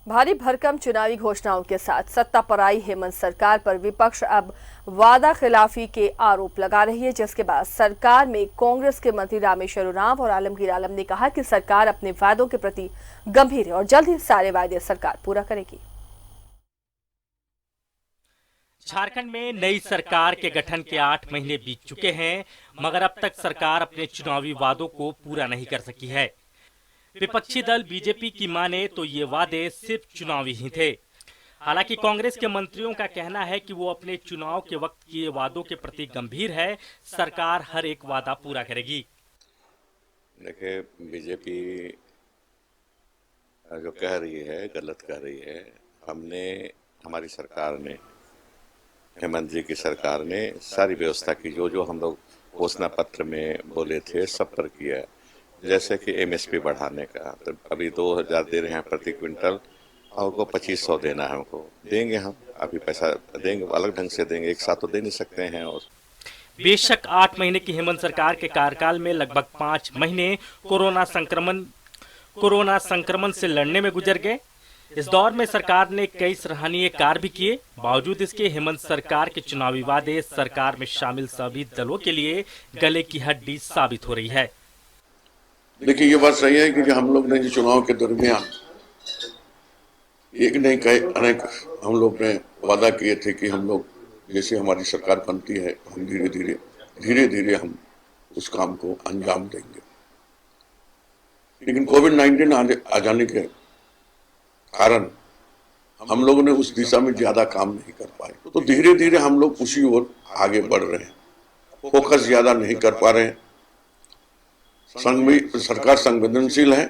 भारी भरकम चुनावी घोषणाओं के साथ सत्ता पर आई हेमंत सरकार पर विपक्ष अब वादा खिलाफी के आरोप लगा रही है, जिसके बाद सरकार में कांग्रेस के मंत्री रामेश्वर उरांव और आलमगीर आलम ने कहा कि सरकार अपने वादों के प्रति गंभीर है और जल्द ही सारे वादे सरकार पूरा करेगी। झारखंड में नई सरकार के गठन के 8 महीने बीत चुके हैं, मगर अब तक सरकार अपने चुनावी वादों को पूरा नहीं कर सकी है। विपक्षी दल बीजेपी की माने तो ये वादे सिर्फ चुनावी ही थे। हालांकि कांग्रेस के मंत्रियों का कहना है कि वो अपने चुनाव के वक्त किए वादों के प्रति गंभीर है, सरकार हर एक वादा पूरा करेगी। देखिए, बीजेपी जो कह रही है गलत कह रही है। हमारी सरकार ने, हेमंत जी की सरकार ने सारी व्यवस्था की, जो जो हम लोग घोषणा पत्र में बोले थे सब पर किया है। जैसे कि एमएसपी बढ़ाने का, तो अभी 2000 दे रहे हैं प्रति क्विंटल, और उनको 2500 देना है। हमको देंगे, हम अभी पैसा देंगे, अलग ढंग से देंगे, एक साथ तो दे नहीं सकते हैं। और बेशक 8 महीने की हेमंत सरकार के कार्यकाल में लगभग 5 महीने कोरोना संक्रमण से लड़ने में गुजर गए। इस दौर में सरकार ने कई सराहनीय कार्य भी किए। बावजूद इसके हेमंत सरकार के चुनावी वादे सरकार में शामिल सभी दलों के लिए गले की हड्डी साबित हो रही है। देखिए, ये बात सही है कि हम लोग ने जो चुनाव के दरमियान एक नहीं कहे अनेक हम लोग ने वादा किए थे कि हम लोग जैसे हमारी सरकार बनती है, हम धीरे धीरे हम उस काम को अंजाम देंगे। लेकिन कोविड-19 आ जाने के कारण हम लोगों ने उस दिशा में ज्यादा काम नहीं कर पाए, तो धीरे धीरे हम लोग उसी ओर आगे बढ़ रहे हैं। फोकस ज्यादा नहीं कर पा रहे हैं। सरकार संवेदनशील है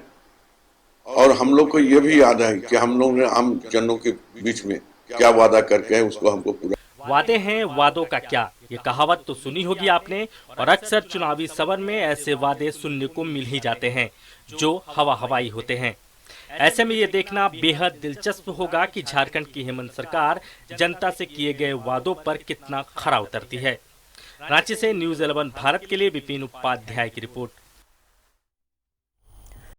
और हम लोग को ये भी याद है कि हम लोग ने आम जनों के बीच में क्या वादा करके है, उसको हमको पूरा। वादे हैं, वादों का क्या, ये कहावत तो सुनी होगी आपने, और अक्सर चुनावी सभर में ऐसे वादे सुनने को मिल ही जाते हैं जो हवाई होते हैं। ऐसे में ये देखना बेहद दिलचस्प होगा कि झारखंड की हेमंत सरकार जनता से किए गए वादों पर कितना खरा उतरती है। रांची से न्यूज़ 11 भारत के लिए विपिन उपाध्याय की रिपोर्ट।